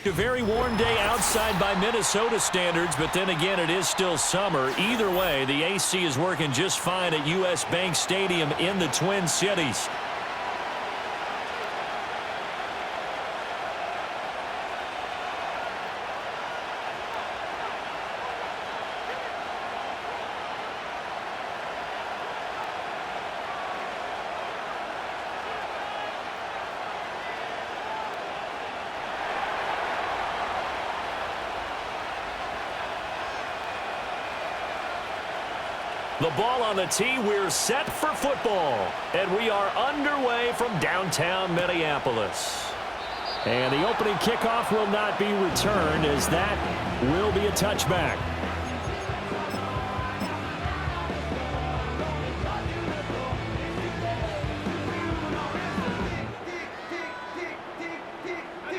A very warm day outside by Minnesota standards, but then again, it is still summer. Either way, the AC is working just fine at U.S. Bank Stadium in the Twin Cities. The ball on the tee, we're set for football. And we are underway from downtown Minneapolis. And the opening kickoff will not be returned, as that will be a touchback.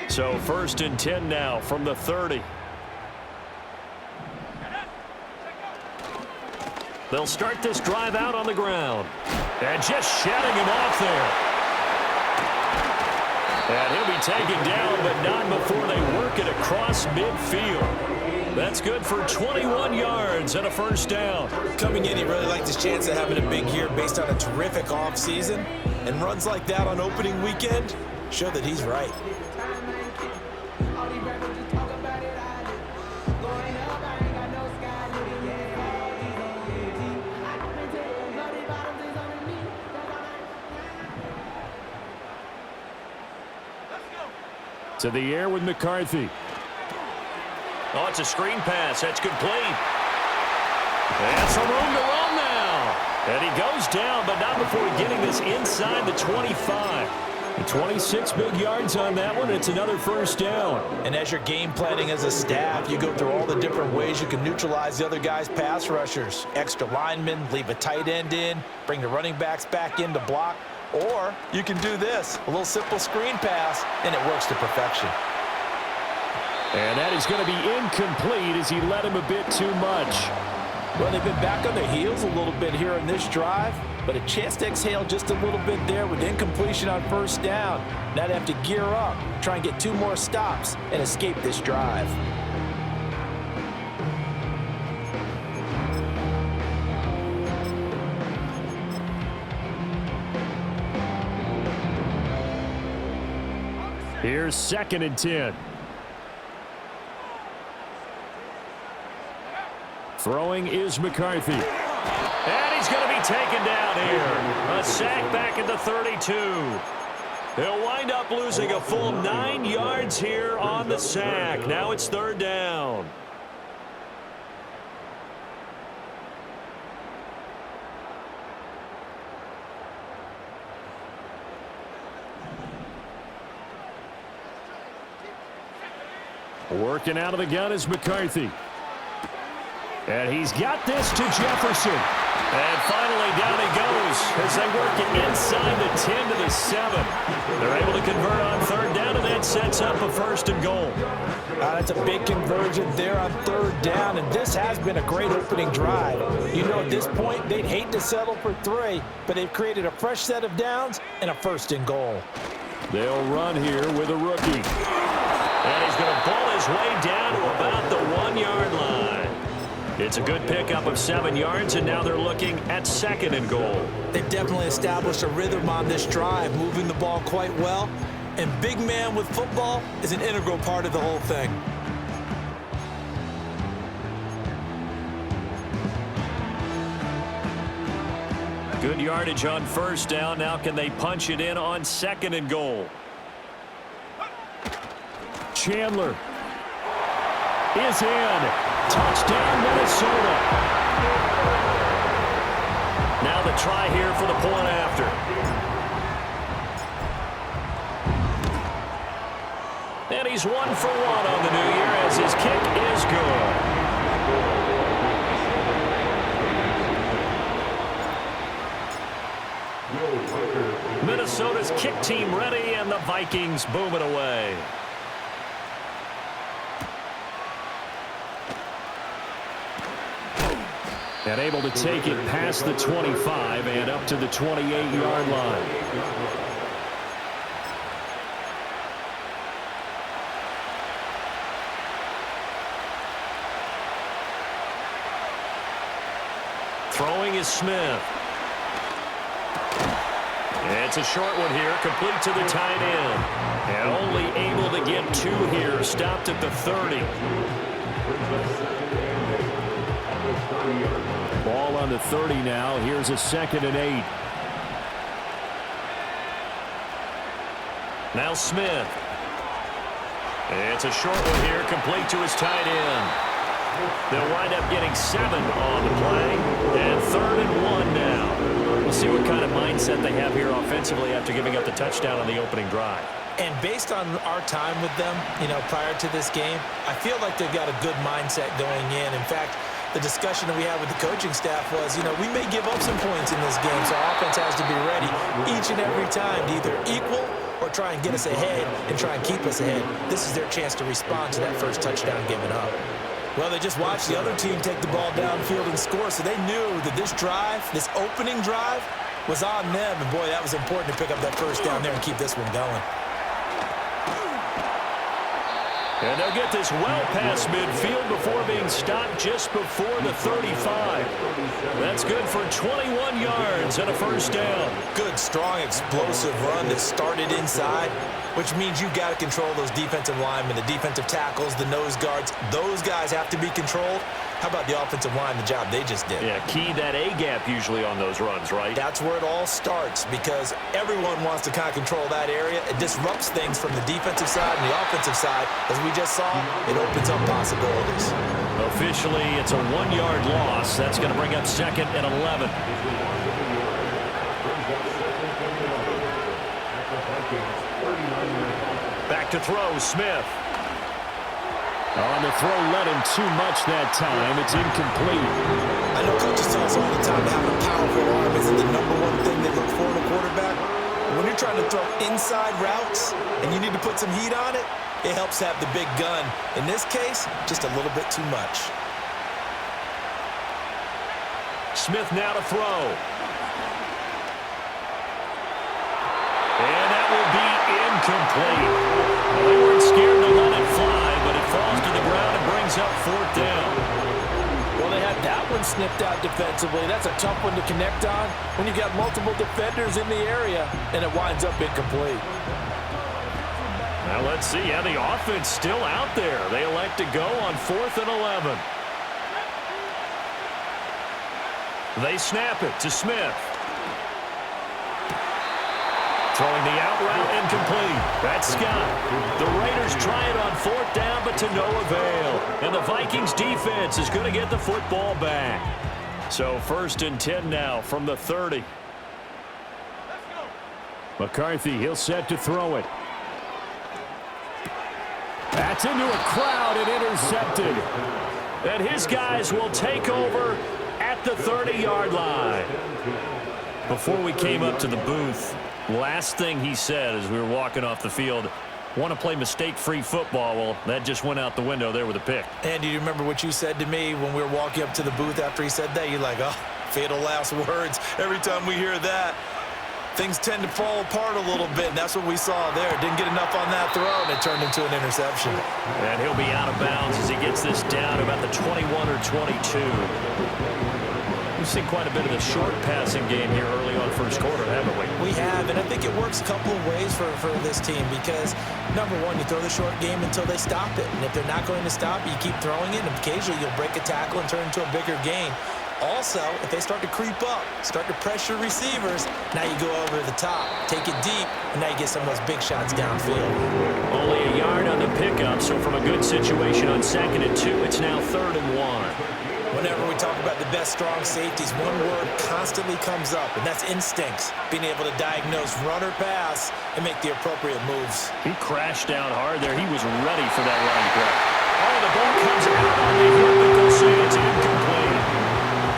So 1st and 10 now from the 30. They'll start this drive out on the ground. And just shutting him off there. And he'll be taken down, but not before they work it across midfield. That's good for 21 yards and a first down. Coming in, he really liked his chance of having a big year based on a terrific offseason. And runs like that on opening weekend show that he's right. To the air with McCarthy. Oh, it's a screen pass. That's complete. And some room to run now. And he goes down, but not before getting this inside the 25. 26 big yards on that one. It's another first down. And as you're game planning as a staff, you go through all the different ways you can neutralize the other guy's pass rushers. Extra linemen, leave a tight end in, bring the running backs back in to block. Or you can do this, a little simple screen pass, and it works to perfection. And that is going to be incomplete as he led him a bit too much. Well, they've been back on their heels a little bit here in this drive, but a chance to exhale just a little bit there with incompletion on first down. Now they have to gear up, try and get 2 more stops, and escape this drive. Here's 2nd and 10. Throwing is McCarthy. And he's going to be taken down here. A sack back at the 32. He'll wind up losing a full 9 yards here on the sack. Now it's 3rd down. Working out of the gun is McCarthy. And he's got this to Jefferson. And finally down he goes as they work it inside the 10 to the 7. They're able to convert on 3rd down, and that sets up a 1st and goal. That's a big conversion there on 3rd down, and this has been a great opening drive. You know, at this point, they'd hate to settle for 3, but they've created a fresh set of downs and a 1st and goal. They'll run here with a rookie. And he's going to pull his way down to about the 1-yard line. It's a good pickup of 7 yards, and now they're looking at 2nd and goal. They've definitely established a rhythm on this drive, moving the ball quite well. And big man with football is an integral part of the whole thing. Good yardage on 1st down. Now can they punch it in on 2nd and goal? Chandler is in. Touchdown, Minnesota. Now the try here for the point after. And he's 1 for 1 on the new year as his kick is good. Minnesota's kick team ready, and the Vikings boom it away. And able to take it past the 25 and up to the 28-yard line. Throwing is Smith. It's a short one here, complete to the tight end. And only able to get 2 here, stopped at the 30. Ball on the 30 now. Here's a 2nd and 8. Now Smith. It's a short one here, complete to his tight end. They'll wind up getting 7 on the play. And 3rd and 1 now. We'll see what kind of mindset they have here offensively after giving up the touchdown on the opening drive. And based on our time with them, prior to this game, I feel like they've got a good mindset going in. In fact, the discussion that we had with the coaching staff was, we may give up some points in this game, so our offense has to be ready each and every time to either equal or try and get us ahead and try and keep us ahead. This is their chance to respond to that first touchdown given up. Well, they just watched the other team take the ball downfield and score, so they knew that this drive, this opening drive, was on them. And, boy, that was important to pick up that first down there and keep this one going. And they'll get this well past midfield before being stopped just before the 35. That's good for 21 yards and a first down. Good, strong, explosive run that started inside, which means you've got to control those defensive linemen, the defensive tackles, the nose guards. Those guys have to be controlled. How about the offensive line, the job they just did? Yeah, key that A-gap usually on those runs, right? That's where it all starts because everyone wants to kind of control that area. It disrupts things from the defensive side and the offensive side. As we just saw, it opens up possibilities. Officially, it's a 1-yard loss. That's going to bring up 2nd and 11. Back to throw, Smith. On the throw, led him too much that time. It's incomplete. I know coaches tell us all the time that having a powerful arm isn't the #1 thing they look for in a quarterback. When you're trying to throw inside routes and you need to put some heat on it, it helps have the big gun. In this case, just a little bit too much. Smith now to throw. And that will be incomplete. Well, they weren't scared to let it fly, but it falls to the ground and brings up 4th down. Well, they had that one snipped out defensively. That's a tough one to connect on when you got multiple defenders in the area, and it winds up incomplete. Now let's see. Yeah, the offense still out there. They elect to go on 4th and 11. They snap it to Smith. Throwing the out route incomplete. That's Scott. The Raiders try it on 4th down, but to no avail. And the Vikings defense is going to get the football back. So 1st and 10 now from the 30. McCarthy, he'll set to throw it. That's into a crowd and intercepted. And his guys will take over at the 30-yard line. Before we came up to the booth, last thing he said as we were walking off the field, want to play mistake-free football. Well, that just went out the window there with a pick. And do you remember what you said to me when we were walking up to the booth after he said that? You're like, oh, fatal last words. Every time we hear that, things tend to fall apart a little bit, and that's what we saw there. Didn't get enough on that throw, and it turned into an interception. And he'll be out of bounds as he gets this down about the 21 or 22. We've seen quite a bit of the short passing game here early on first quarter, haven't we? We have, and I think it works a couple of ways for this team because, number one, you throw the short game until they stop it. And if they're not going to stop, you keep throwing it, and occasionally you'll break a tackle and turn into a bigger gain. Also, if they start to creep up, start to pressure receivers, now you go over the top, take it deep, and now you get some of those big shots downfield. Only a yard on the pickup, so from a good situation on 2nd and 2, it's now 3rd and 1. Whenever we talk about the best strong safeties, one word constantly comes up, and that's instincts. Being able to diagnose run or pass and make the appropriate moves. He crashed down hard there. He was ready for that running play. Oh, the ball comes out on the hip, but they'll say it's incomplete.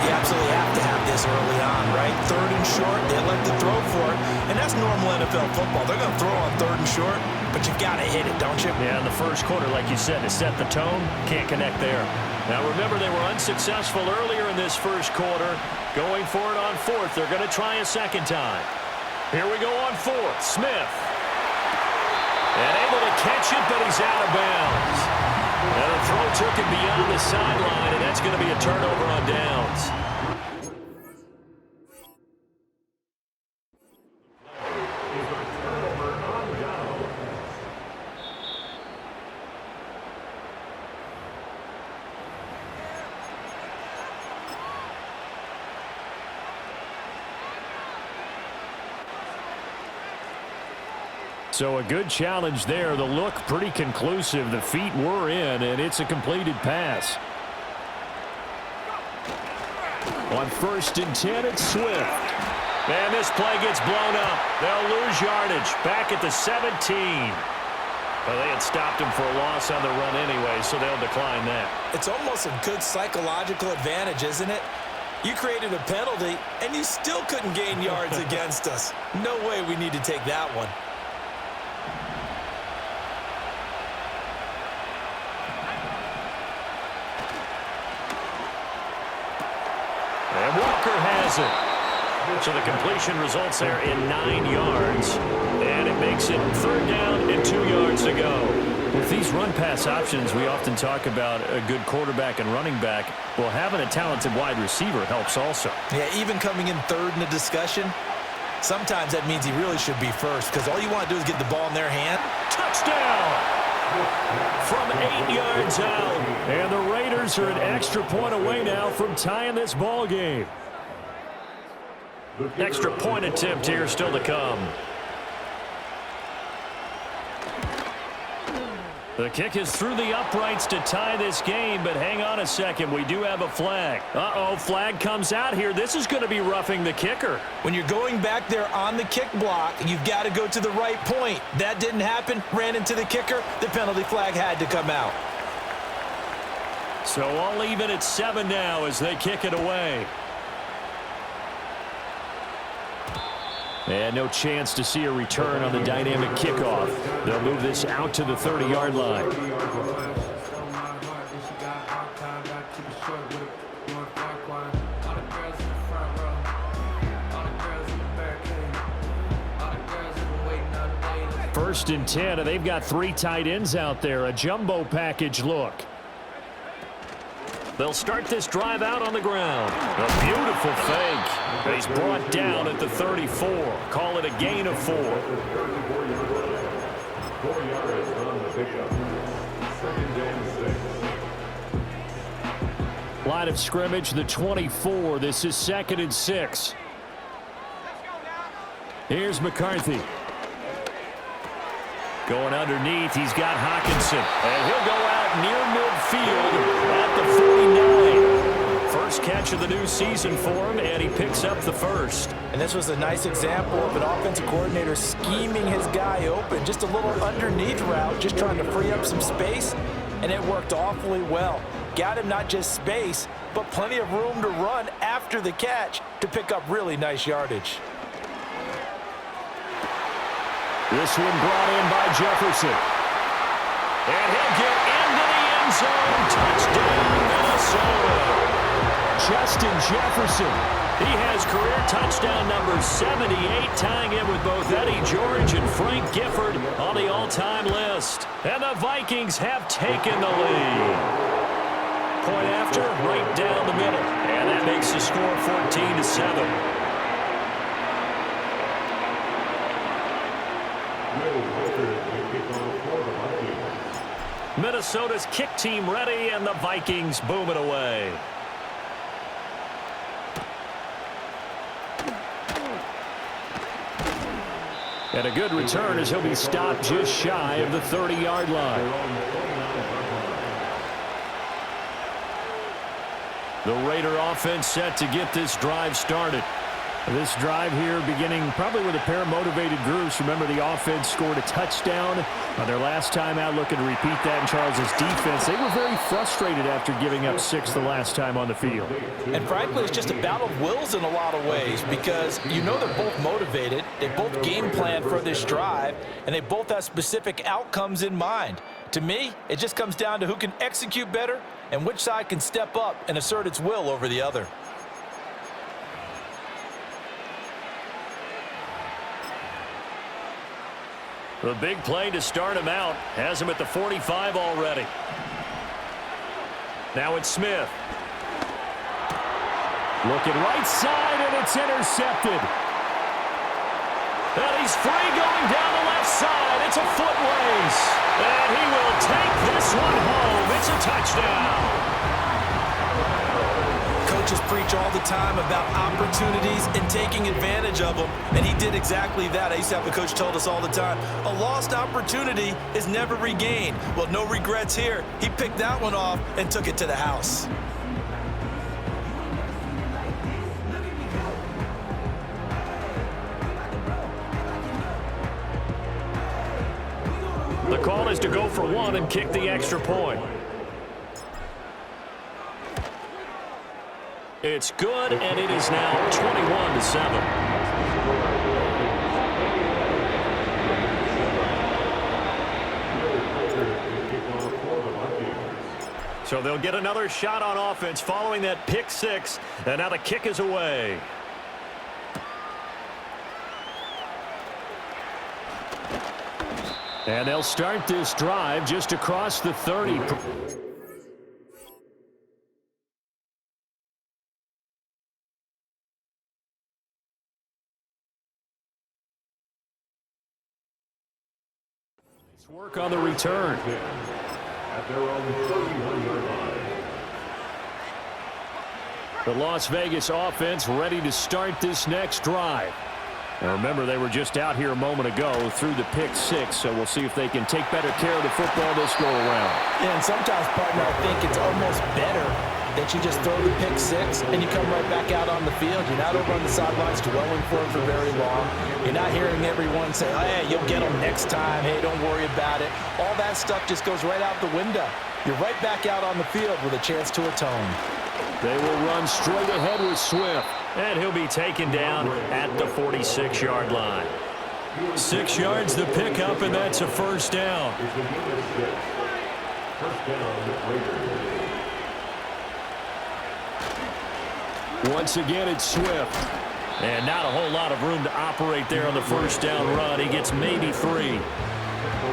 You absolutely have to have this early on, right? 3rd and short, they elect to throw for it, and that's normal NFL football. They're going to throw on 3rd and short, but you've got to hit it, don't you? Yeah, in the first quarter, like you said, to set the tone, can't connect there. Now, remember, they were unsuccessful earlier in this first quarter. Going for it on 4th. They're going to try a second time. Here we go on 4th. Smith. And able to catch it, but he's out of bounds. And the throw took him beyond the sideline, and that's going to be a turnover on downs. So a good challenge there. The look pretty conclusive. The feet were in, and it's a completed pass. On 1st and 10, it's Swift. And this play gets blown up. They'll lose yardage. Back at the 17. Well, they had stopped him for a loss on the run anyway, so they'll decline that. It's almost a good psychological advantage, isn't it? You created a penalty, and you still couldn't gain yards against us. No way we need to take that one. And Walker has it. So the completion results there in 9 yards. And it makes it 3rd down and 2 yards to go. With these run-pass options, we often talk about a good quarterback and running back. Well, having a talented wide receiver helps also. Yeah, even coming in 3rd in the discussion, sometimes that means he really should be first because all you want to do is get the ball in their hand. Touchdown! From 8 yards out. And the Raiders are an extra point away now from tying this ball game. Extra point attempt here still to come. The kick is through the uprights to tie this game, but hang on a second. We do have a flag. Uh-oh, flag comes out here. This is going to be roughing the kicker. When you're going back there on the kick block, you've got to go to the right point. That didn't happen. Ran into the kicker. The penalty flag had to come out. So I'll leave it at 7 now as they kick it away. And no chance to see a return on the dynamic kickoff. They'll move this out to the 30-yard line. First and 10, and they've got 3 tight ends out there. A jumbo package look. They'll start this drive out on the ground. A beautiful fake. He's brought down at the 34. Call it a gain of 4. Line of scrimmage, the 24. This is 2nd and 6. Here's McCarthy. Going underneath, he's got Hockenson. And he'll go out near midfield at the 49. First catch of the new season for him, and he picks up the first. And this was a nice example of an offensive coordinator scheming his guy open. Just a little underneath route, just trying to free up some space, and it worked awfully well. Got him not just space, but plenty of room to run after the catch to pick up really nice yardage. This one brought in by Jefferson. And he'll get into the end zone. Touchdown, Minnesota. Justin Jefferson. He has career touchdown number 78, tying in with both Eddie George and Frank Gifford on the all-time list. And the Vikings have taken the lead. Point after, right down the middle. And that makes the score 14-7. Minnesota's kick team ready, and the Vikings boom it away. And a good return as he'll be stopped just shy of the 30-yard line. The Raider offense set to get this drive started. This drive here beginning probably with a pair of motivated groups. Remember, the offense scored a touchdown on their last time out, looking to repeat that in Charles's defense. They were very frustrated after giving up 6 the last time on the field. And frankly, it's just a battle of wills in a lot of ways because you know they're both motivated. They both game plan for this drive, and they both have specific outcomes in mind. To me, it just comes down to who can execute better and which side can step up and assert its will over the other. The big play to start him out has him at the 45 already. Now it's Smith. Looking right side, and it's intercepted. And he's free going down the left side. It's a foot race. And he will take this one home. It's a touchdown. Coaches preach all the time about opportunities and taking advantage of them, and he did exactly that. I used to have a coach told us all the time, a lost opportunity is never regained. Well, no regrets here. He picked that one off and took it to the house. The call is to go for one and kick the extra point. It's good, and it is now 21-7. So they'll get another shot on offense following that pick six, and now the kick is away. And they'll start this drive just across the 30. Nice work on the return. At their own 31-yard line. The Las Vegas offense ready to start this next drive. And remember, they were just out here a moment ago through the pick six, so we'll see if they can take better care of the football this go around. Yeah, and sometimes, partner, I think it's almost better that you just throw the pick six and you come right back out on the field. You're not over on the sidelines dwelling for it for very long. You're not hearing everyone say, oh, hey, you'll get them next time. Hey, don't worry about it. All that stuff just goes right out the window. You're right back out on the field with a chance to atone. They will run straight ahead with Swift. And he'll be taken down at the 46-yard line. 6 yards the pickup, and that's a first down. Once again, it's Swift. And not a whole lot of room to operate there on the first down run. He gets maybe 3.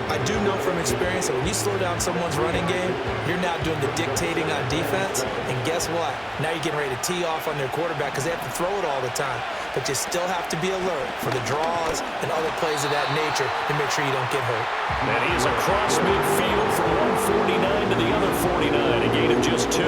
I do know from experience that when you slow down someone's running game, you're now doing the dictating on defense. And guess what? Now you're getting ready to tee off on their quarterback because they have to throw it all the time. But you still have to be alert for the draws and other plays of that nature to make sure you don't get hurt. And he is across midfield from 149 to the other 49, a gain of just 2.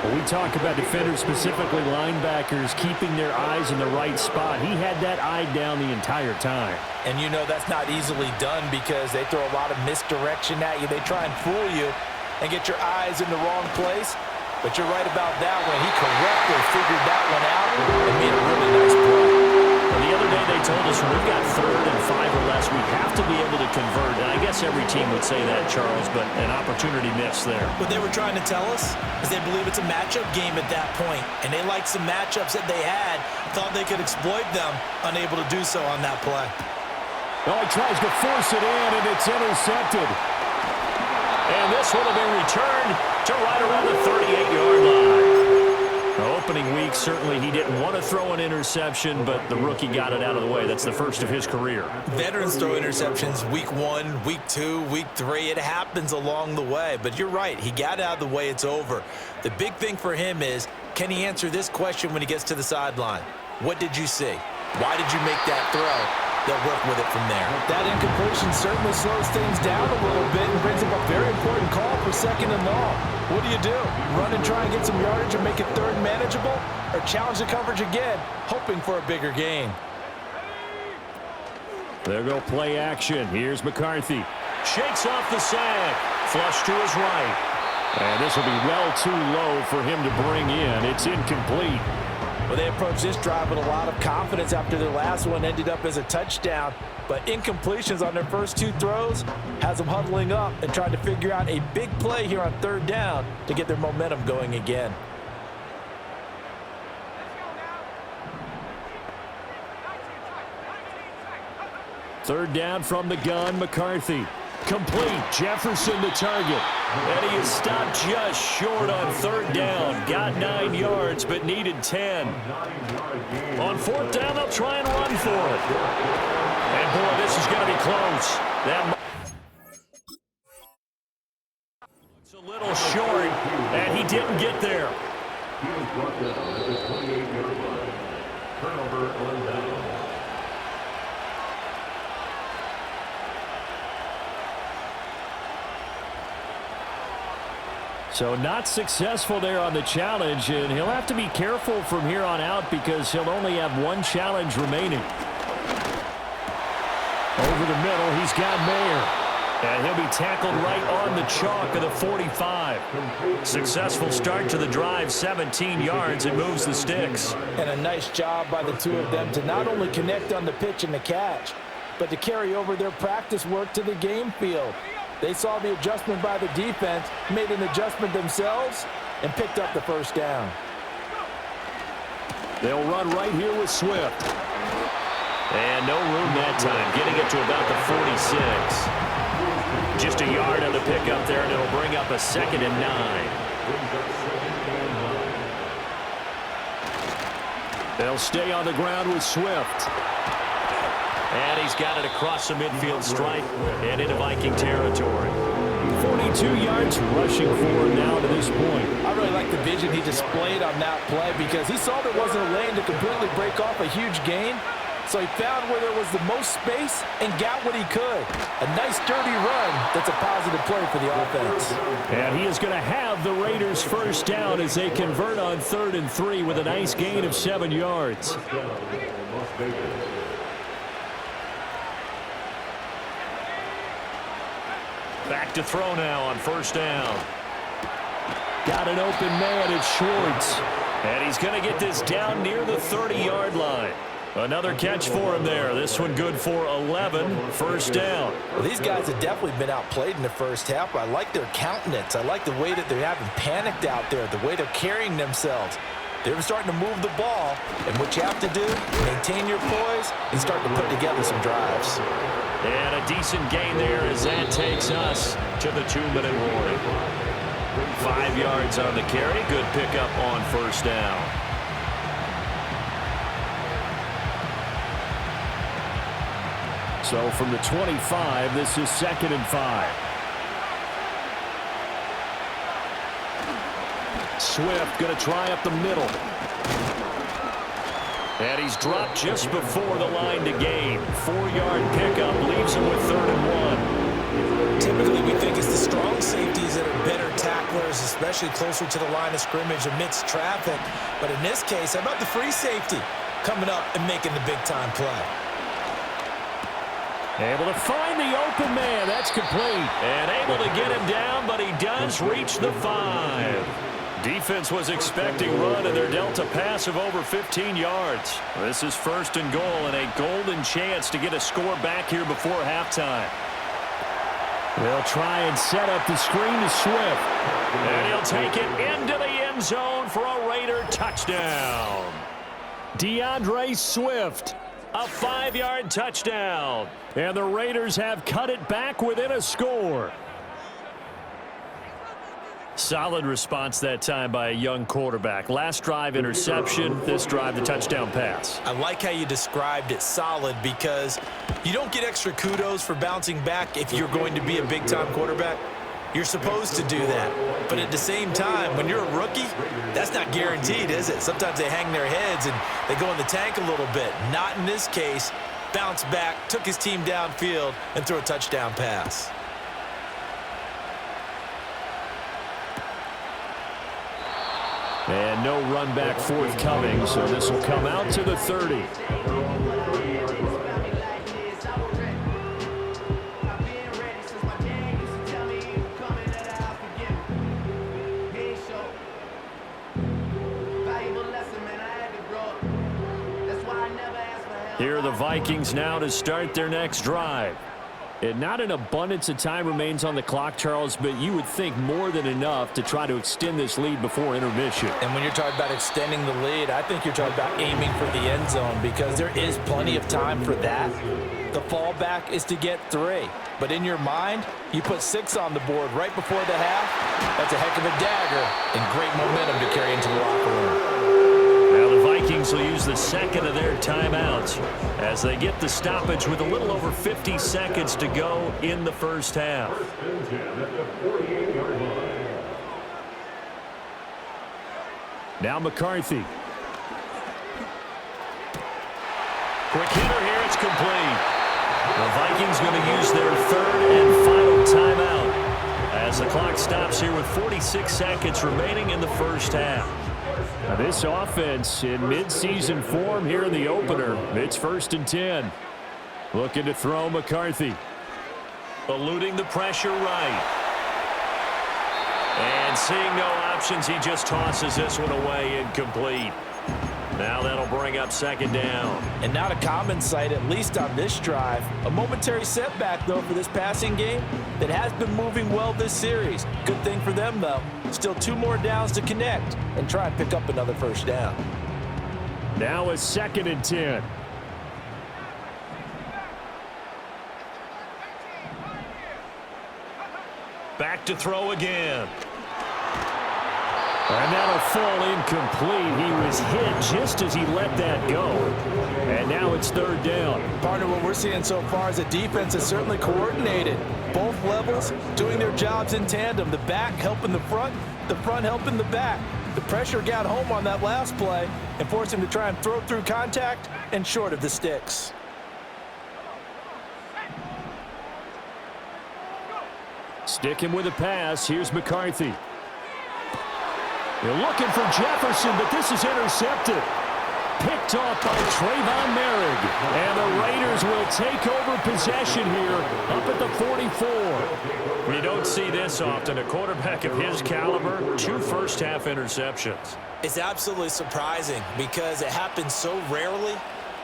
When we talk about defenders, specifically linebackers, keeping their eyes in the right spot, he had that eye down the entire time. And you know that's not easily done because they throw a lot of misdirection at you. They try and fool you and get your eyes in the wrong place. But you're right about that one. He correctly figured that one out and made a really nice play. Well, the other day they told us when we've got 3rd and 5 or less, we have to be able to convert. And I guess every team would say that, Charles, but an opportunity missed there. What they were trying to tell us is they believe it's a matchup game at that point, and they liked some matchups that they had, thought they could exploit them, unable to do so on that play. Oh, he tries to force it in, and it's intercepted. And this will have been returned to right around the 38-yard line. The opening week, certainly he didn't want to throw an interception, but the rookie got it out of the way. That's the first of his career. Veterans throw interceptions week 1, week 2, week 3. It happens along the way. But you're right. He got out of the way. It's over. The big thing for him is, can he answer this question when he gets to the sideline? What did you see? Why did you make that throw? They'll work with it from there. That incompletion certainly slows things down a little bit and brings up a very important call for 2nd and long. What do? Run and try and get some yardage and make it 3rd manageable? Or challenge the coverage again, hoping for a bigger gain? There go play action. Here's McCarthy. Shakes off the sack. Flush to his right. And this will be well too low for him to bring in. It's incomplete. Well, they approached this drive with a lot of confidence after their last one ended up as a touchdown. But incompletions on their first 2 throws has them huddling up and trying to figure out a big play here on 3rd down to get their momentum going again. Third down from the gun, McCarthy. Complete. Jefferson the target. And he is stopped just short on 3rd down. Got 9 yards, but needed 10. On 4th down, they'll try and run for it. And, boy, this is going to be close. It's a little short, and he didn't get there. He was brought down at the 28-yard line. Turnover on down. So not successful there on the challenge, and he'll have to be careful from here on out because he'll only have one challenge remaining. Over the middle, he's got Mayer. And he'll be tackled right on the chalk of the 45. Successful start to the drive, 17 yards, and moves the sticks. And a nice job by the two of them to not only connect on the pitch and the catch, but to carry over their practice work to the game field. They saw the adjustment by the defense, made an adjustment themselves, and picked up the first down. They'll run right here with Swift. And no room that time, getting it to about the 46. Just a yard on the pickup there, and it'll bring up a 2nd and 9. They'll stay on the ground with Swift. And he's got it across the midfield stripe and into Viking territory. 42 yards rushing for him now to this point. I really like the vision he displayed on that play because he saw there wasn't a lane to completely break off a huge gain. So he found where there was the most space and got what he could. A nice, dirty run that's a positive play for the offense. And he is going to have the Raiders first down as they convert on 3rd and 3 with a nice gain of 7 yards. Back to throw now on 1st down. Got an open man, it's Schwartz. And he's going to get this down near the 30-yard line. Another catch for him there. This one good for 11, 1st down. Well, these guys have definitely been outplayed in the first half. I like their countenance. I like the way that they haven't panicked out there, the way they're carrying themselves. They're starting to move the ball, and what you have to do, maintain your poise and start to put together some drives. And a decent gain there as that takes us to the 2-minute warning. 5 yards on the carry. Good pickup on 1st down. So from the 25, this is 2nd and 5. Swift going to try up the middle. And he's dropped just before the line to gain. 4-yard pickup leaves him with 3rd and 1. Typically, we think it's the strong safeties that are better tacklers, especially closer to the line of scrimmage amidst traffic. But in this case, how about the free safety coming up and making the big-time play? Able to find the open man. That's complete. And able to get him down, but he does reach the 5. Defense was expecting run, and they're dealt a pass of over 15 yards. This is 1st and goal, and a golden chance to get a score back here before halftime. They'll try and set up the screen to Swift. And he'll take it into the end zone for a Raider touchdown. DeAndre Swift. A 5-yard touchdown. And the Raiders have cut it back within a score. Solid response that time by a young quarterback. Last drive, interception. This drive, the touchdown pass. I like how you described it, solid, because you don't get extra kudos for bouncing back if you're going to be a big-time quarterback. You're supposed to do that. But at the same time, when you're a rookie, that's not guaranteed, is it? Sometimes they hang their heads and they go in the tank a little bit. Not in this case. Bounced back, took his team downfield, and threw a touchdown pass. And no run back forthcoming, so this will come out to the 30. Here are the Vikings now to start their next drive. And not an abundance of time remains on the clock, Charles, but you would think more than enough to try to extend this lead before intermission. And when you're talking about extending the lead, I think you're talking about aiming for the end zone because there is plenty of time for that. The fallback is to get 3. But in your mind, you put 6 on the board right before the half. That's a heck of a dagger and great momentum to carry into the locker room. Now the Vikings will use the second of their timeouts as they get the stoppage with a little over 50 seconds to go in the first half. Now McCarthy. Quick hitter here, it's complete. The Vikings going to use their 3rd and final timeout as as the clock stops here with 46 seconds remaining in the first half. Now this offense in midseason form here in the opener. It's 1st and 10. Looking to throw McCarthy. Eluding the pressure right. And seeing no options, he just tosses this one away incomplete. Now that'll bring up 2nd down. And not a common sight, at least on this drive. A momentary setback, though, for this passing game that has been moving well this series. Good thing for them, though. Still 2 more downs to connect and try and pick up another 1st down. Now a 2nd and 10. Back to throw again. And that'll fall incomplete. He was hit just as he let that go. And now it's 3rd down. Partner, what we're seeing so far is the defense is certainly coordinated. Both levels doing their jobs in tandem. The back helping the front helping the back. The pressure got home on that last play and forced him to try and throw through contact and short of the sticks. Sticking with a pass. Here's McCarthy. They're looking for Jefferson, but this is intercepted. Picked off by Trayvon Merrick. And the Raiders will take over possession here up at the 44. You don't see this often. A quarterback of his caliber, 2 first-half interceptions. It's absolutely surprising because it happens so rarely.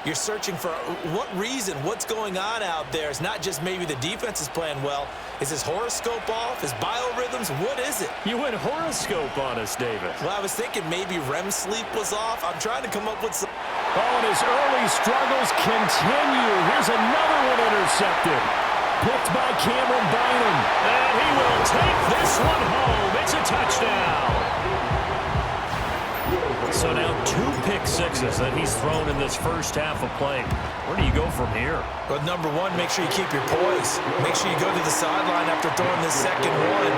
You're searching for what reason, what's going on out there. It's not just maybe the defense is playing well. Is his horoscope off? His biorhythms? What is it? You went horoscope on us, David. Well, I was thinking maybe REM sleep was off. I'm trying to come up with some... Oh, and his early struggles continue. Here's another one intercepted. Picked by Cameron Bynum. And he will take this one home. It's a touchdown. So now 2 pick sixes that he's thrown in this first half of play. Where do you go from here? Well, number one, make sure you keep your poise. Make sure you go to the sideline after throwing this second one,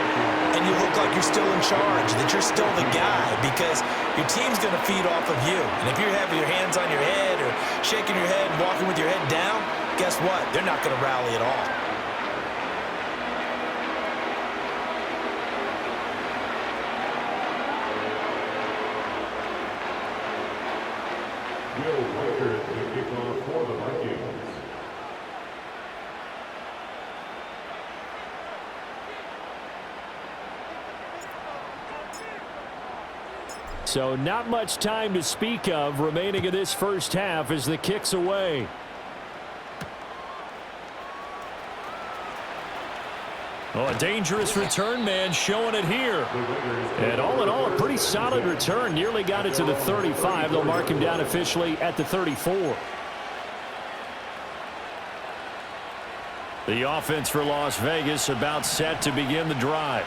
and you look like you're still in charge, that you're still the guy, because your team's going to feed off of you. And if you're having your hands on your head or shaking your head and walking with your head down, guess what? They're not going to rally at all. For the Vikings. So not much time to speak of remaining in this first half as the kick's away. Oh, a dangerous return man showing it here. And all in all, a pretty solid return. Nearly got it to the 35. They'll mark him down officially at the 34. The offense for Las Vegas about set to begin the drive.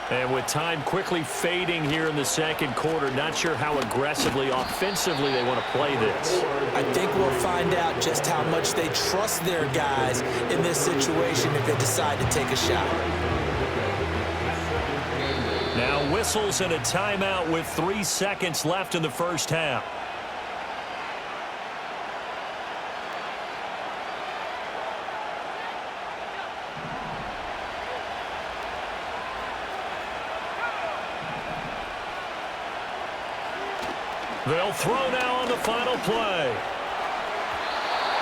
And with time quickly fading here in the second quarter, not sure how aggressively, offensively they want to play this. I think we'll find out just how much they trust their guys in this situation if they decide to take a shot. Now whistles and a timeout with 3 seconds left in the first half. They'll throw now on the final play.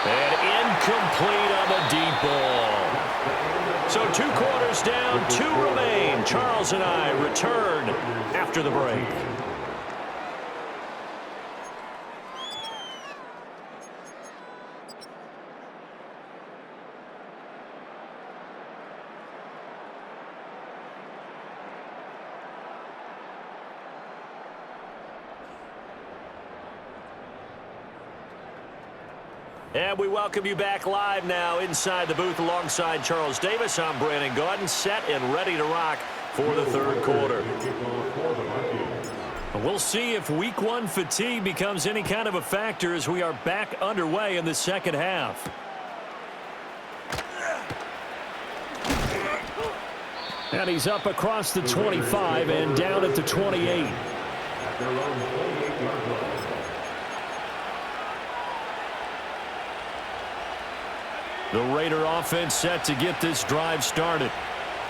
And incomplete on the deep ball. So 2 quarters down, 2 remain. Charles and I return after the break. And we welcome you back live now inside the booth alongside Charles Davis. I'm Brandon Gaudin, set and ready to rock for the third quarter. We'll see if week 1 fatigue becomes any kind of a factor as we are back underway in the second half. And he's up across the 25 and down at the 28. The Raider offense set to get this drive started.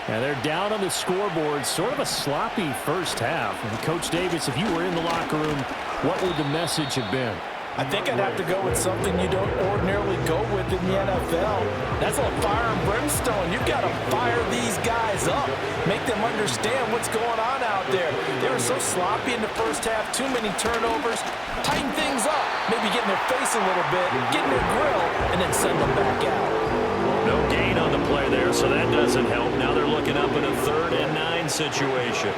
And they're down on the scoreboard. Sort of a sloppy first half. And Coach Davis, if you were in the locker room, what would the message have been? I think I'd have to go with something you don't ordinarily go with in the NFL. That's a fire and brimstone. You've got to fire these guys up. Make them understand what's going on out there. They were so sloppy in the first half. Too many turnovers. Tighten things up. Maybe get in their face a little bit. Get in their grill. And then send them back out. No gain on the play there, so that doesn't help. Now they're looking up in a 3rd and 9 situation.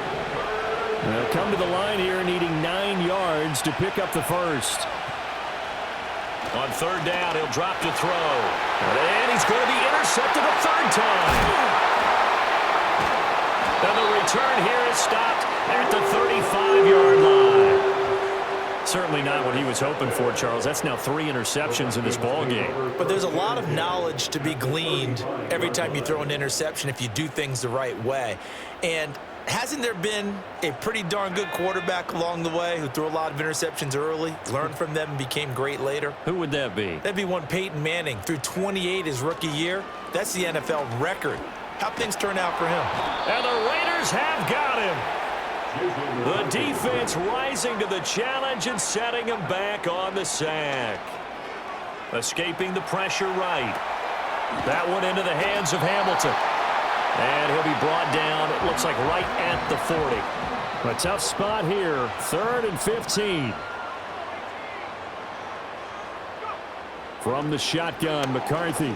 They'll come to the line here needing 9 yards to pick up the first. On 3rd down, he'll drop to throw. And he's going to be intercepted a 3rd time. And the return here is stopped at the 35-yard line. Certainly not what he was hoping for, Charles. That's now 3 interceptions in this ball game. But there's a lot of knowledge to be gleaned every time you throw an interception if you do things the right way. And hasn't there been a pretty darn good quarterback along the way who threw a lot of interceptions early, learned from them, and became great later? Who would that be? That'd be one Peyton Manning. Threw 28 his rookie year. That's the NFL record. How'd things turn out for him? And the Raiders have got him. The defense rising to the challenge and setting him back on the sack. Escaping the pressure right. That one into the hands of Hamilton. And he'll be brought down, it looks like right at the 40. A tough spot here, 3rd and 15. From the shotgun, McCarthy.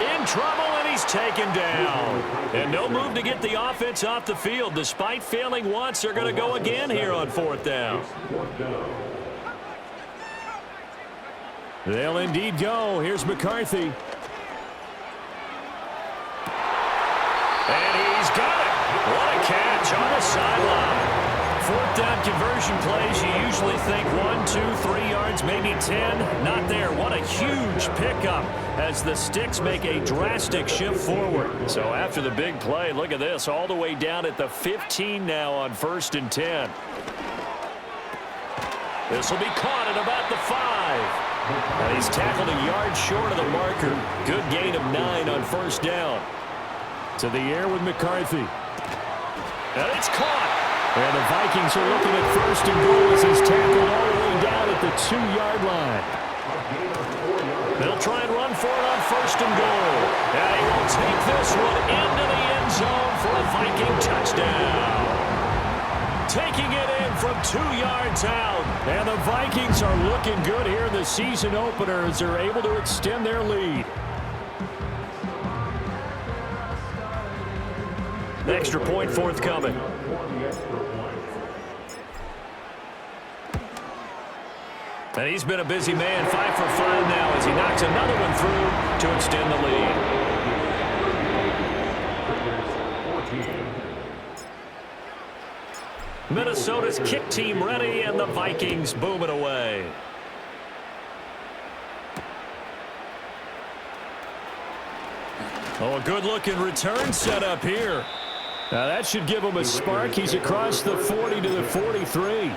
In trouble, and he's taken down. And no move to get the offense off the field. Despite failing once, they're going to go again here on 4th down. They'll indeed go. Here's McCarthy. And he's got it. What a catch on the sideline. 4th down conversion plays, you usually think 1, 2, 3 yards, maybe 10. Not there. What a huge pickup as the Sticks make a drastic shift forward. So after the big play, look at this, all the way down at the 15 now on 1st and 10. This will be caught at about the 5. And he's tackled a yard short of the marker. Good gain of 9 on 1st down. To the air with McCarthy. And it's caught. And the Vikings are looking at 1st and goal as he's tackled all the way down at the 2-yard line. They'll try and run for it on 1st and goal. And he will take this one into the end zone for a Viking touchdown. Taking it in from 2 yards out. And the Vikings are looking good here in the season opener as they're able to extend their lead. Extra point forthcoming. And he's been a busy man, 5 for 5 now as he knocks another one through to extend the lead. Minnesota's kick team ready, and the Vikings boom it away. Oh, a good-looking return set up here. Now that should give him a spark. He's across the 40 to the 43.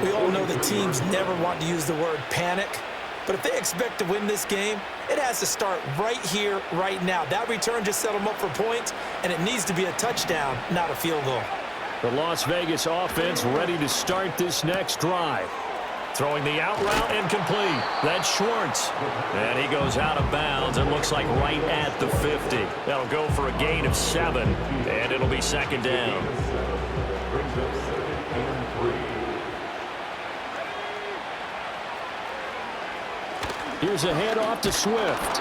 We all know the teams never want to use the word panic, but if they expect to win this game, it has to start right here, right now. That return just set them up for points, and it needs to be a touchdown, not a field goal. The Las Vegas offense ready to start this next drive. Throwing the out route incomplete. That's Schwartz. And he goes out of bounds and looks like right at the 50. That'll go for a gain of 7, and it'll be 2nd down. Here's a handoff to Swift.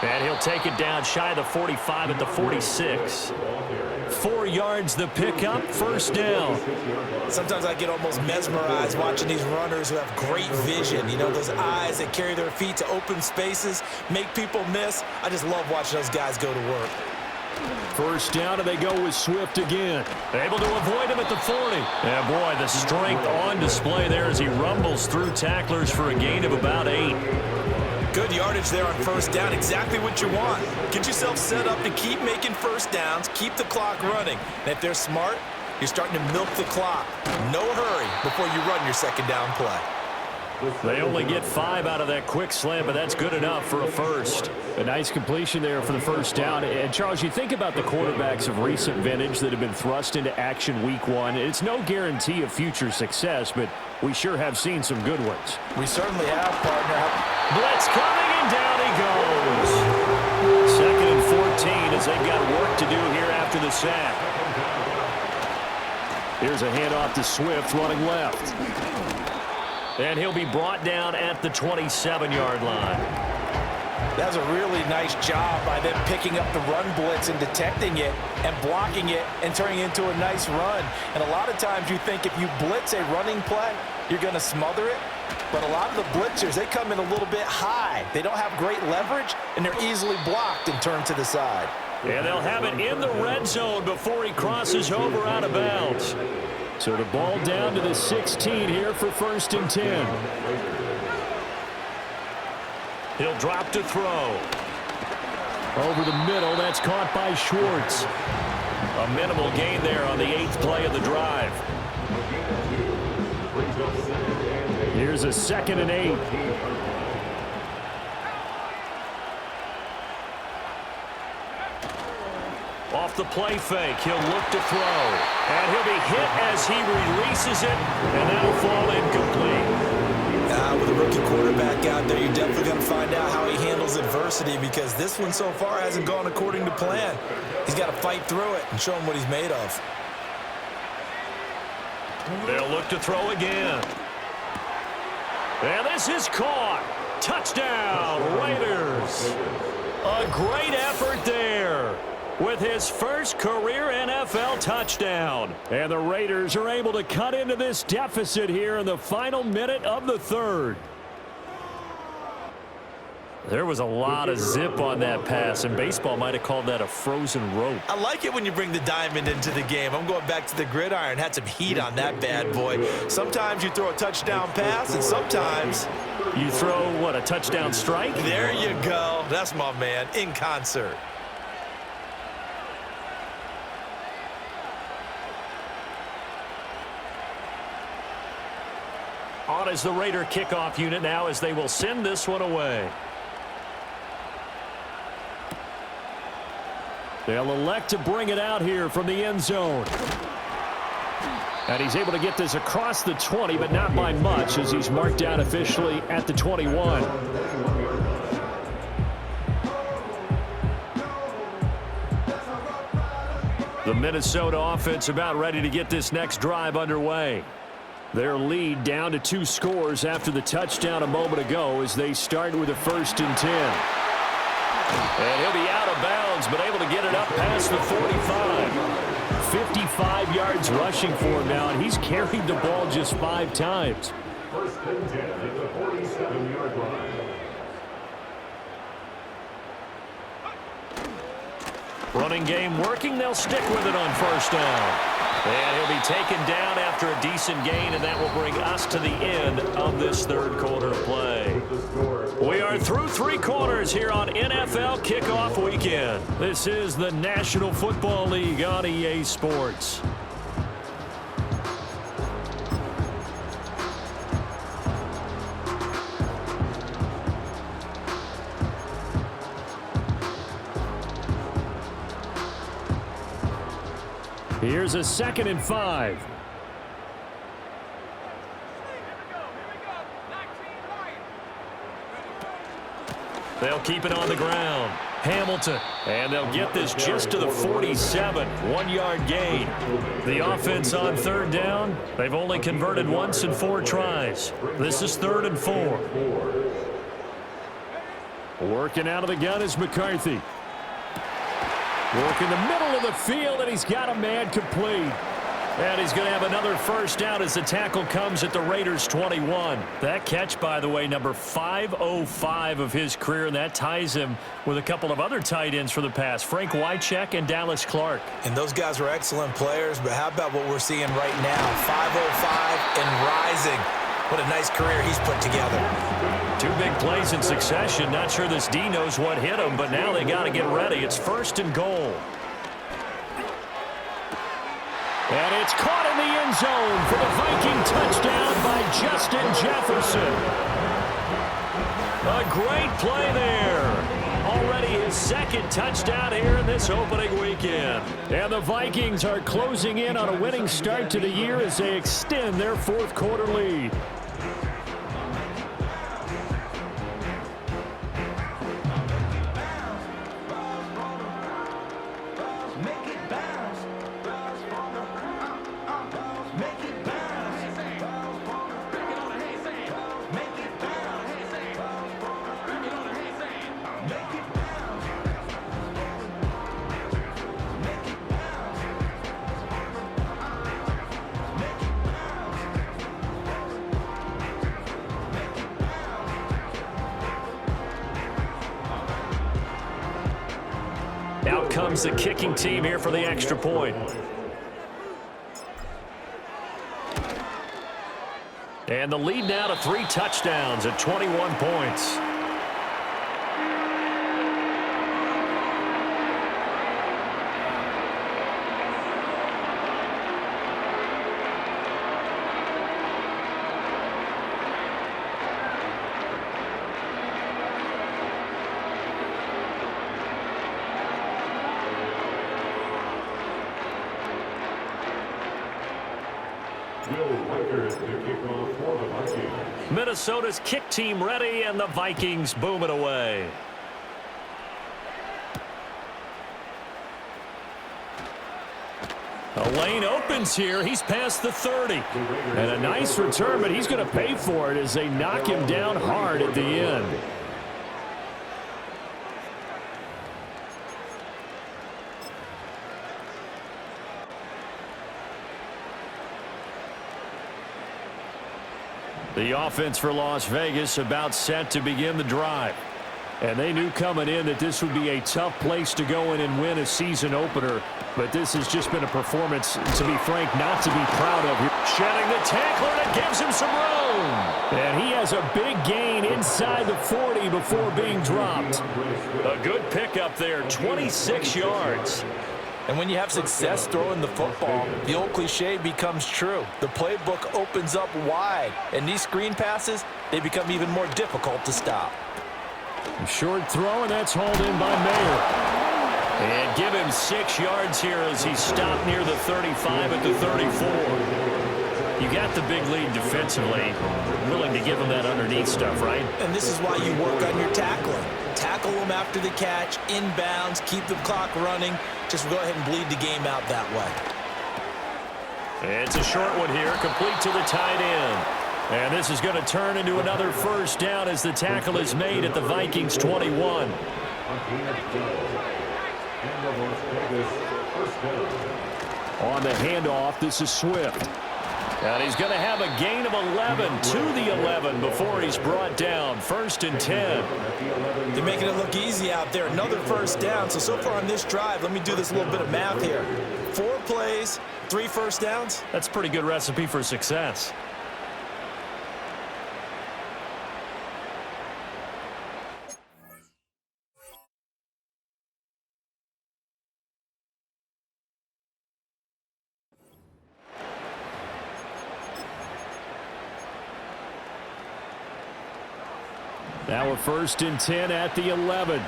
And he'll take it down shy of the 45 at the 46. 4 yards the pickup, 1st down. Sometimes I get almost mesmerized watching these runners who have great vision. You know, those eyes that carry their feet to open spaces, make people miss. I just love watching those guys go to work. 1st down, and they go with Swift again. Able to avoid him at the 40. Yeah, boy, the strength on display there as he rumbles through tacklers for a gain of about 8. Good yardage there on 1st down. Exactly what you want. Get yourself set up to keep making 1st downs, keep the clock running. And if they're smart, you're starting to milk the clock. No hurry before you run your 2nd down play. They only get 5 out of that quick slant, but that's good enough for a first. A nice completion there for the first down. And, Charles, you think about the quarterbacks of recent vintage that have been thrust into action week 1. It's no guarantee of future success, but we sure have seen some good ones. We certainly have, partner. Blitz coming, and down he goes. 2nd and 14 as they've got work to do here after the sack. Here's a handoff to Swift running left. And he'll be brought down at the 27-yard line. That's a really nice job by them picking up the run blitz and detecting it and blocking it and turning it into a nice run. And a lot of times you think if you blitz a running play, you're going to smother it. But a lot of the blitzers, they come in a little bit high. They don't have great leverage, and they're easily blocked and turned to the side. And they'll have it in the red zone before he crosses over out of bounds. So the ball down to the 16 here for 1st and 10. He'll drop to throw. Over the middle, that's caught by Schwartz. A minimal gain there on the 8th play of the drive. Here's a 2nd and 8. Off the play fake, he'll look to throw. And he'll be hit as he releases it, and that'll fall incomplete. With a rookie quarterback out there, you're definitely going to find out how he handles adversity because this one so far hasn't gone according to plan. He's got to fight through it and show him what he's made of. They'll look to throw again. And this is caught. Touchdown, Raiders. A great effort there with his first career NFL touchdown. And the Raiders are able to cut into this deficit here in the final minute of the 3rd. There was a lot of zip on that pass, and baseball might have called that a frozen rope. I like it when you bring the diamond into the game. I'm going back to the gridiron. Had some heat on that bad boy. Sometimes you throw a touchdown pass, and sometimes you throw, what, a touchdown strike? There you go. That's my man, in concert. On is the Raider kickoff unit now as they will send this one away. They'll elect to bring it out here from the end zone. And he's able to get this across the 20, but not by much as he's marked down officially at the 21. The Minnesota offense about ready to get this next drive underway. Their lead down to 2 scores after the touchdown a moment ago as they start with a 1st and 10. And he'll be out of bounds, but able to get it up past the 45. 55 yards rushing for him now, and he's carried the ball just 5 times. 1st and 10 at the 47-yard line. Running game working. They'll stick with it on 1st down. And he'll be taken down after a decent gain, and that will bring us to the end of this 3rd quarter of play. We are through 3 quarters here on NFL Kickoff Weekend. This is the National Football League on EA Sports. Here's a 2nd and 5. They'll keep it on the ground. Hamilton. And they'll get this just to the 47. 1-yard gain. The offense on 3rd down. They've only converted once in 4 tries. This is 3rd and 4. Working out of the gun is McCarthy. Working the middle of the field, and he's got a man complete. And he's going to have another 1st down as the tackle comes at the Raiders' 21. That catch, by the way, number 505 of his career, and that ties him with a couple of other tight ends for the pass, Frank Wycheck and Dallas Clark. And those guys are excellent players, but how about what we're seeing right now? 505 and rising. What a nice career he's put together. 2 big plays in succession. Not sure this D knows what hit him, but now they got to get ready. It's 1st and goal. And it's caught in the end zone for the Viking touchdown by Justin Jefferson. A great play there. Already his second touchdown here in this opening weekend. And the Vikings are closing in on a winning start to the year as they extend their fourth quarter lead. Out comes the kicking team here for the extra point. And the lead now to 3 touchdowns at 21 points. Minnesota's kick team ready, and the Vikings boom it away. A lane opens here. He's past the 30. And a nice return, but he's going to pay for it as they knock him down hard at the end. The offense for Las Vegas about set to begin the drive. And they knew coming in that this would be a tough place to go in and win a season opener. But this has just been a performance, to be frank, not to be proud of. Shedding the tackler, and it gives him some room. And he has a big gain inside the 40 before being dropped. A good pickup there, 26 yards. And when you have success throwing the football, the old cliche becomes true. The playbook opens up wide, and these screen passes, they become even more difficult to stop. A short throw, and that's hauled in by Mayer. And give him 6 yards here as he's stopped near the 35 at the 34. You got the big lead defensively. Willing to give him that underneath stuff, right? And this is why you work on your tackling. Tackle them after the catch, inbounds, keep the clock running. Just go ahead and bleed the game out that way. It's a short one here, complete to the tight end. And this is going to turn into another first down as the tackle is made at the Vikings 21. On the handoff, this is Swift. And he's going to have a gain of 11 to the 11 before he's brought down. 1st and 10. They're making it look easy out there. Another first down. So far on this drive, let me do this little bit of math here. 4 plays, 3 first downs. That's a pretty good recipe for success. Now a 1st and 10 at the 11.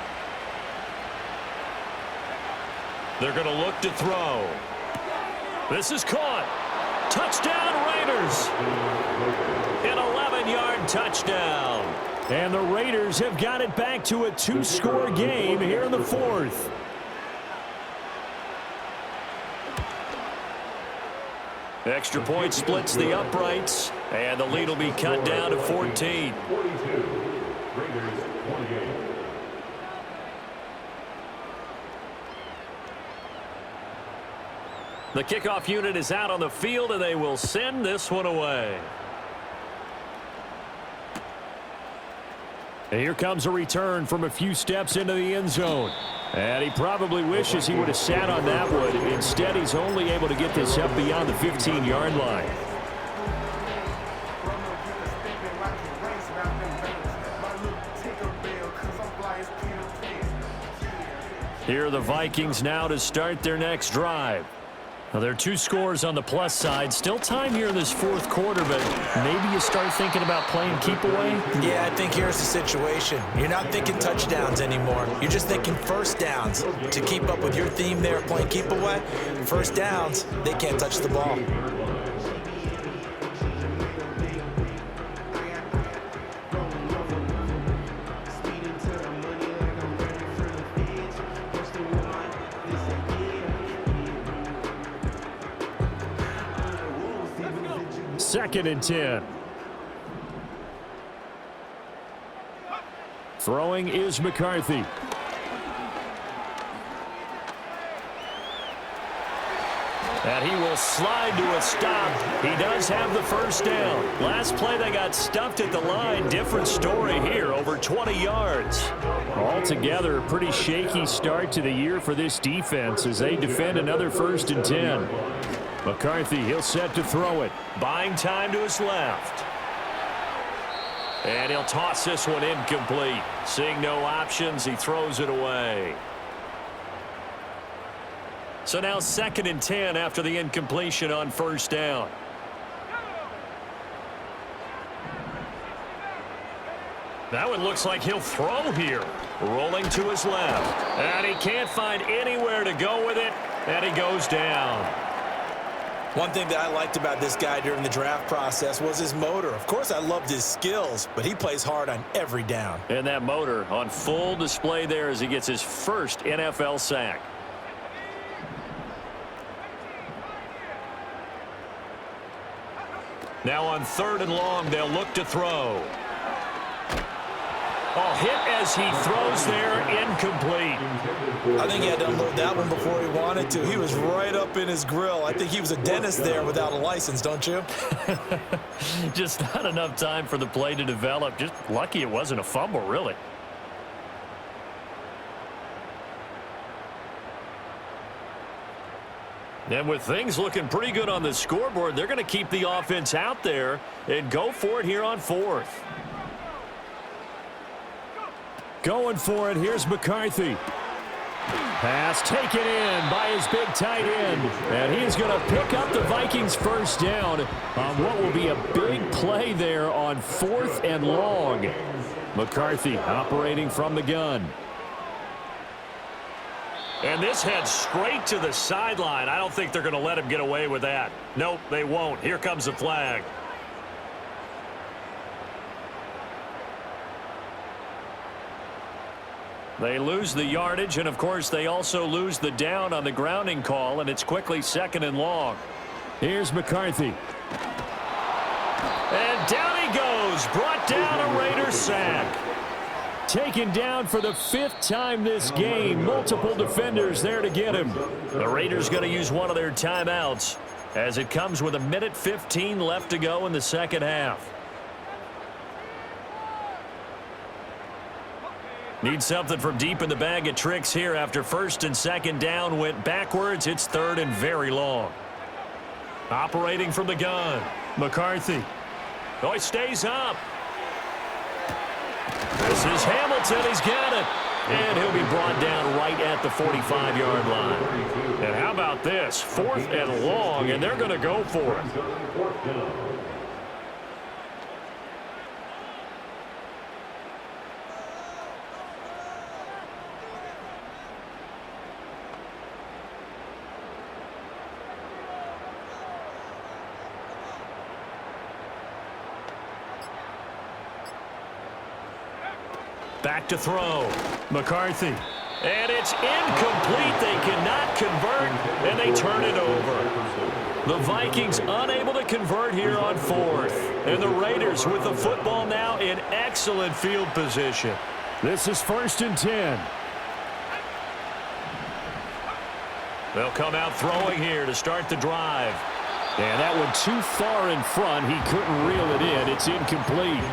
They're going to look to throw. This is caught. Touchdown Raiders. An 11-yard touchdown. And the Raiders have got it back to a 2-score game here in the 4th. Extra point splits the uprights, and the lead will be cut down to 14. 42. Raiders 28. The kickoff unit is out on the field, and they will send this one away. And here comes a return from a few steps into the end zone. And he probably wishes he would have sat on that one. Instead, he's only able to get this up beyond the 15-yard line. Here are the Vikings now to start their next drive. Well, there are two scores on the plus side. Still time here in this fourth quarter, but maybe you start thinking about playing keep away? Yeah, I think here's the situation. You're not thinking touchdowns anymore. You're just thinking first downs. To keep up with your theme there, playing keep away, first downs, they can't touch the ball. Second and 10. Throwing is McCarthy. And he will slide to a stop. He does have the first down. Last play they got stuffed at the line. Different story here, over 20 yards. Altogether, a pretty shaky start to the year for this defense as they defend another first and 10. McCarthy, he'll set to throw it. Buying time to his left. And he'll toss this one incomplete. Seeing no options, he throws it away. So now second and 10 after the incompletion on first down. That one looks like he'll throw here. Rolling to his left. And he can't find anywhere to go with it. And he goes down. One thing that I liked about this guy during the draft process was his motor. Of course, I loved his skills, but he plays hard on every down. And that motor on full display there as he gets his first NFL sack. Now on third and long, they'll look to throw. Oh, hit as he throws there, incomplete. I think he had to unload that one before he wanted to. He was right up in his grill. I think he was a dentist there without a license, don't you? Just not enough time for the play to develop. Just lucky it wasn't a fumble, really. And with things looking pretty good on the scoreboard, they're going to keep the offense out there and go for it here on fourth. Going for it, here's McCarthy. Pass taken in by his big tight end. And he's going to pick up the Vikings first down on what will be a big play there on fourth and long. McCarthy operating from the gun. And this heads straight to the sideline. I don't think they're going to let him get away with that. Nope, they won't. Here comes the flag. They lose the yardage, and of course they also lose the down on the grounding call, and it's quickly second and long. Here's McCarthy. And down he goes. Brought down a Raider sack. Taken down for the fifth time this game. Multiple defenders there to get him. The Raiders going to use one of their timeouts as it comes with 1:15 left to go in the second half. Need something from deep in the bag of tricks here after first and second down went backwards. It's third and very long. Operating from the gun, McCarthy. Oh, he stays up. This is Hamilton. He's got it. And he'll be brought down right at the 45-yard line. And how about this? Fourth and long, and they're going to go for it. Back to throw. McCarthy. And it's incomplete. They cannot convert, and they turn it over. The Vikings unable to convert here on fourth. And the Raiders with the football now in excellent field position. This is first and 10. They'll come out throwing here to start the drive. And that one too far in front. He couldn't reel it in. It's incomplete.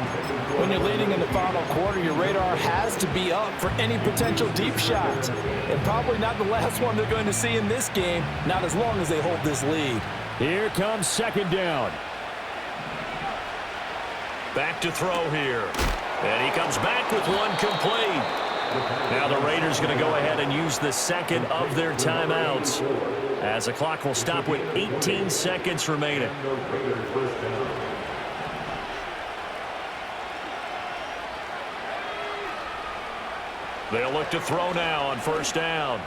When you're leading in the final quarter, your radar has to be up for any potential deep shots. And probably not the last one they're going to see in this game, not as long as they hold this lead. Here comes second down. Back to throw here. And he comes back with one complete. Now the Raiders going to go ahead and use the second of their timeouts as the clock will stop with 18 seconds remaining. They'll look to throw now on first down.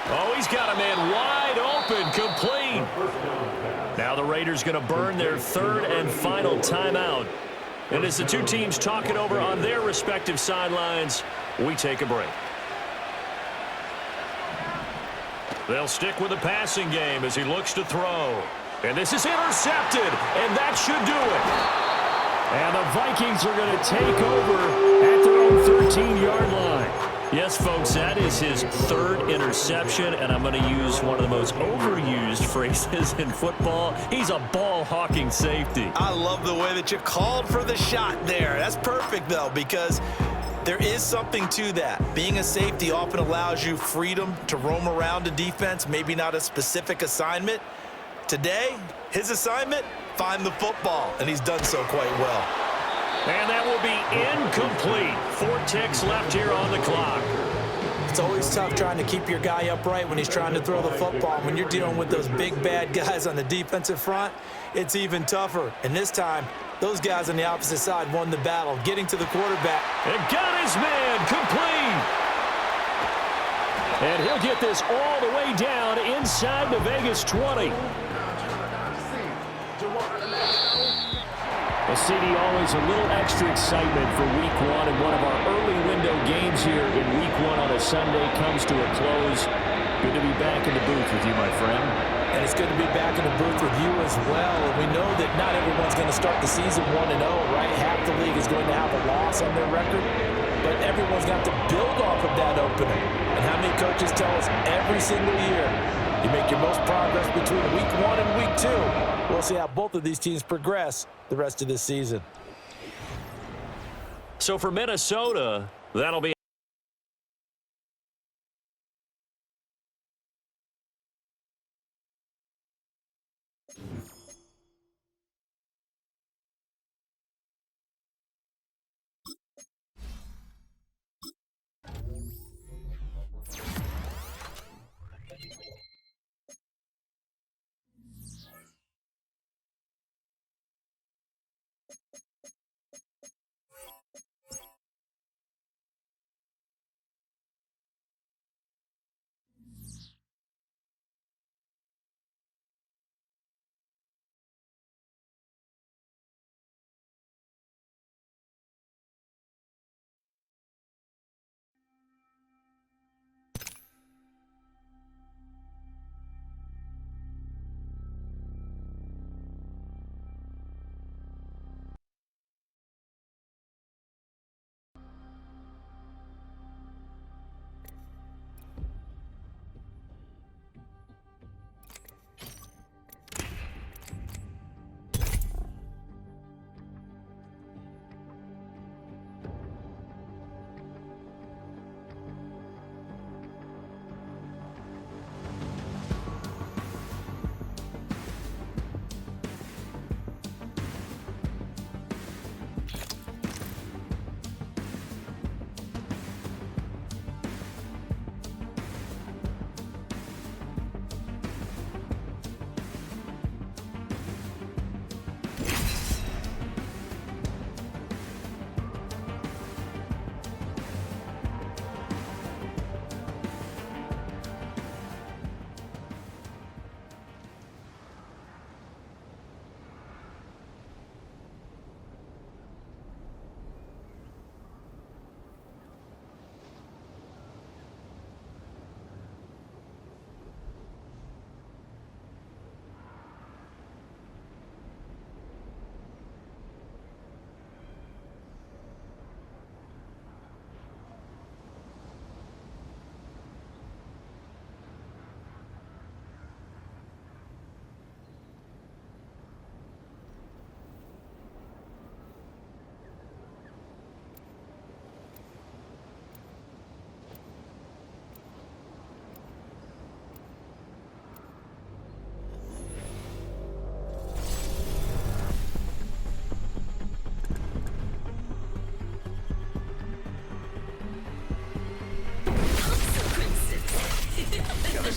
Oh, he's got a man wide open, complete. Now the Raiders going to burn their third and final timeout. And as the two teams talk it over on their respective sidelines, we take a break. They'll stick with the passing game as he looks to throw. And this is intercepted, and that should do it. And the Vikings are going to take over at their own 13-yard line. Yes, folks, that is his third interception, and I'm going to use one of the most overused phrases in football. He's a ball-hawking safety. I love the way that you called for the shot there. That's perfect, though, because there is something to that. Being a safety often allows you freedom to roam around a defense, maybe not a specific assignment. Today, his assignment, find the football, and he's done so quite well. And that will be incomplete. 4 ticks left here on the clock. It's always tough trying to keep your guy upright when he's trying to throw the football. When you're dealing with those big, bad guys on the defensive front, it's even tougher. And this time, those guys on the opposite side won the battle, getting to the quarterback. And got his man complete. And he'll get this all the way down inside the Vegas 20. Well, CD, always a little extra excitement for Week 1, and one of our early window games here in Week 1 on a Sunday comes to a close. Good to be back in the booth with you, my friend. And it's good to be back in the booth with you as well. And we know that not everyone's going to start the season 1-0, right? Half the league is going to have a loss on their record, but everyone's got to build off of that opening. And how many coaches tell us every single year, you make your most progress between Week 1 and Week 2. We'll see how both of these teams progress the rest of this season. So for Minnesota, that'll be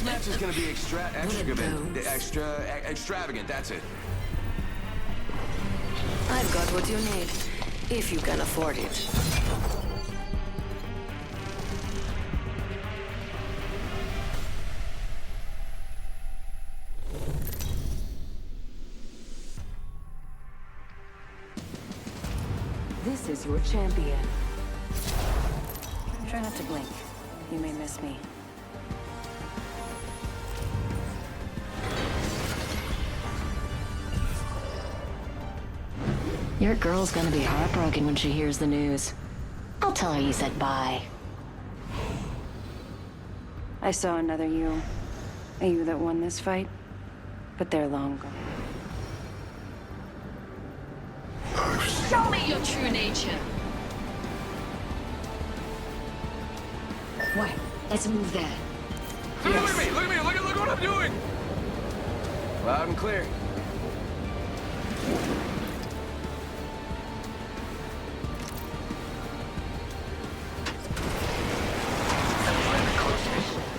This match is gonna be extravagant, that's it. I've got what you need, if you can afford it. This is your champion. Try not to blink. You may miss me. Your girl's gonna be heartbroken when she hears the news. I'll tell her you said bye. I saw another you. A you that won this fight. But they're long gone. Show me your true nature. What? Let's move there. Look at me! Look what I'm doing! Loud and clear.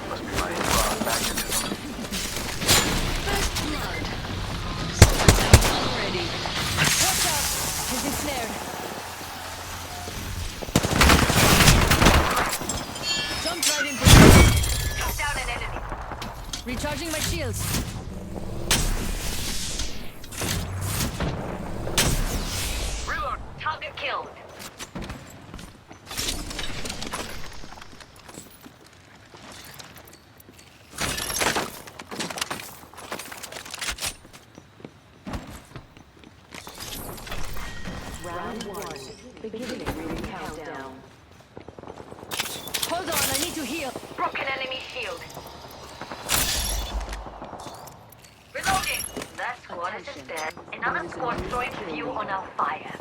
First blood. Something's out already. Watch out! He's ensnared. Jumped right into him. Cut down an enemy. Recharging my shields. Reload. Target killed. Round 1. Beginning ring countdown. Hold on, I need to heal. Broken enemy shield. Reloading. That squad is just dead. Another squad throwing fuel on our fire.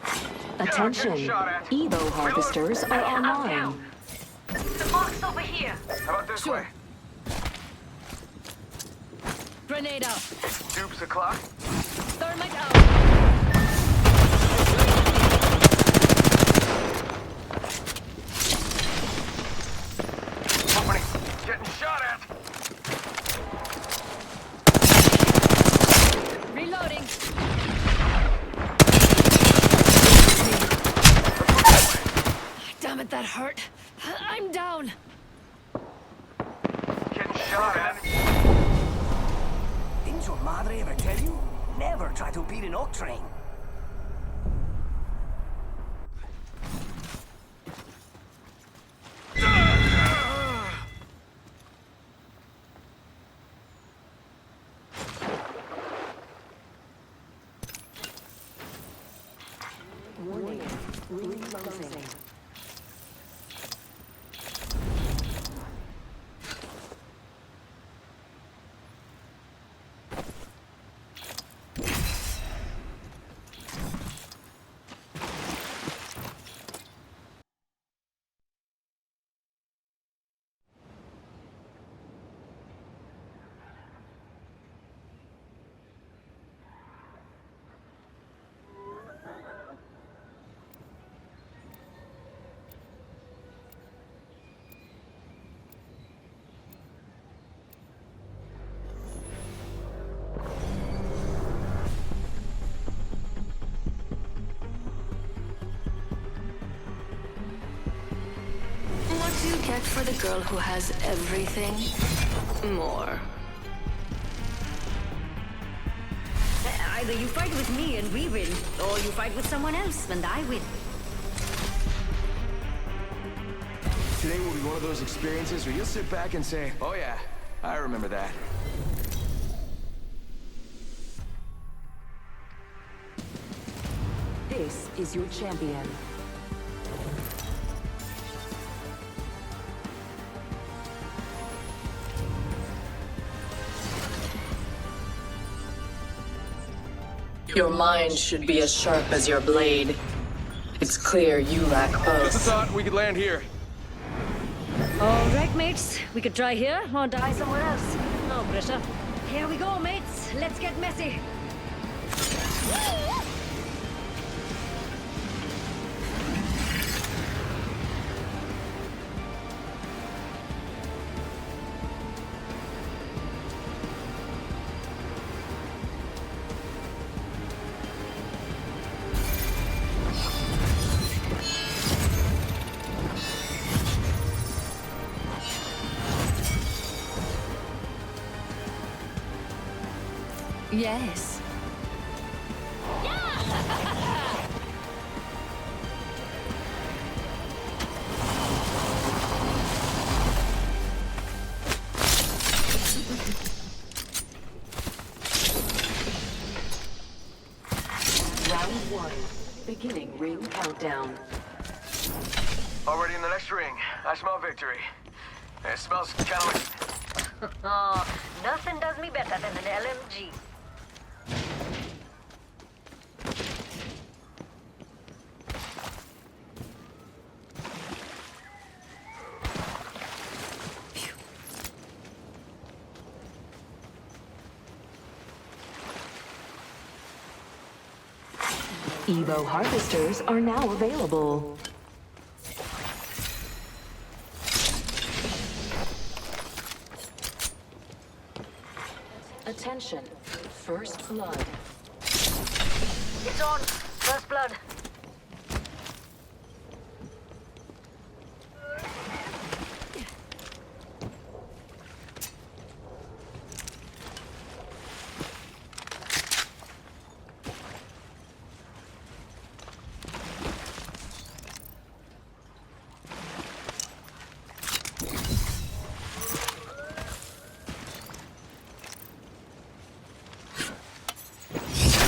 Attention. Evo harvesters are I'm online. down. The box over here. How about this way? Grenade out. Dupes o'clock? Thermite out. Opening. Getting shot at. Reloading. Damn it, that hurt. I'm down. Getting shot at. Didn't your madre ever tell you? Never try to beat an oak train. Warning. Ring closing. What do you get for the girl who has everything? More. Either you fight with me and we win, or you fight with someone else and I win. Today will be one of those experiences where you'll sit back and say, oh yeah, I remember that. This is your champion. Your mind should be as sharp as your blade. It's clear you lack Just both. a thought we could land here. All right, mates. We could try here or die somewhere else. No pressure. Here we go, mates. Let's get messy. Yes. Round 1. Beginning ring countdown. Already in the next ring. I smell victory. It smells kind of like... Oh, nothing does me better than an LMG. Evo harvesters are now available. Attention, first blood. It's on. First blood.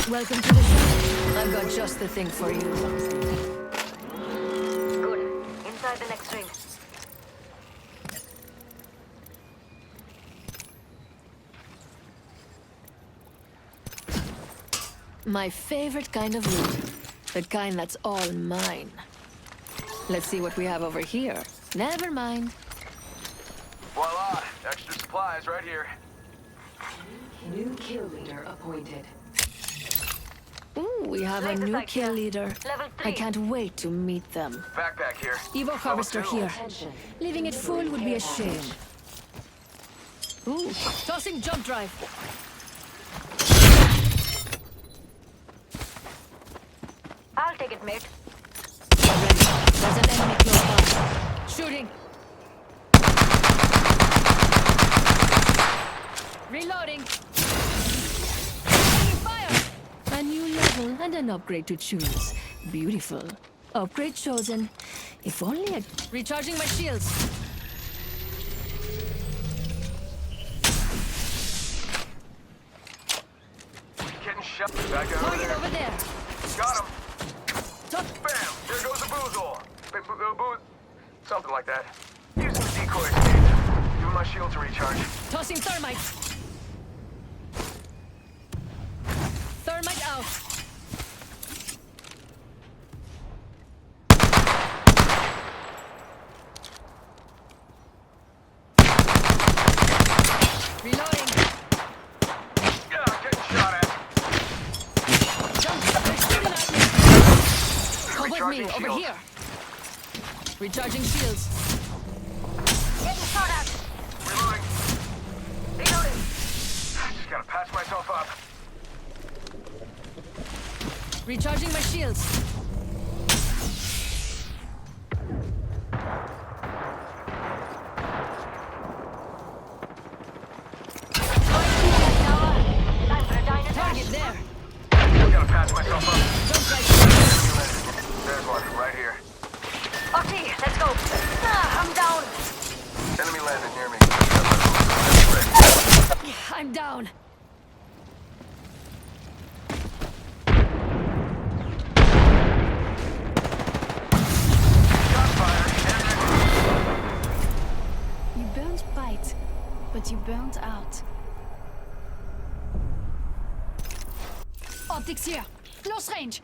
Welcome to the show. I've got just the thing for you. Good. Inside the next ring. My favorite kind of loot. The kind that's all mine. Let's see what we have over here. Never mind. Voila! Extra supplies right here. New kill leader appointed. Ooh, we have a new kill leader. Level 3. I can't wait to meet them. Backpack here. Evo harvester here. Attention. Leaving it full would be a shame. Ooh, tossing jump drive. I'll take it, mate. Already. There's an enemy close by. Shooting. Reloading. Taking fire. A new level and an upgrade to choose. Beautiful. Upgrade chosen. If only I... Recharging my shields. Getting shot. Back over Target there. over there. Got him. Top. Bam! There goes a boozle. Something like that. Using the decoy escape. Give him my shield to recharge. Tossing thermite. Thermite out. Reloading. Yeah, getting shot at. Jump. They're shooting at me. Come with me. Recharging Over shields. here. Recharging shields. Getting shot at. Reloading. Reloading. Just gotta patch myself up. Recharging my shields. Time for a dinosaur. Target there. I gotta patch myself up. Jump right. There's one, right here. Oxy, let's go. I'm down. Enemy landed near me. I'm down. Shot fired. You burnt bite, but you burnt out. Optics here. Close range.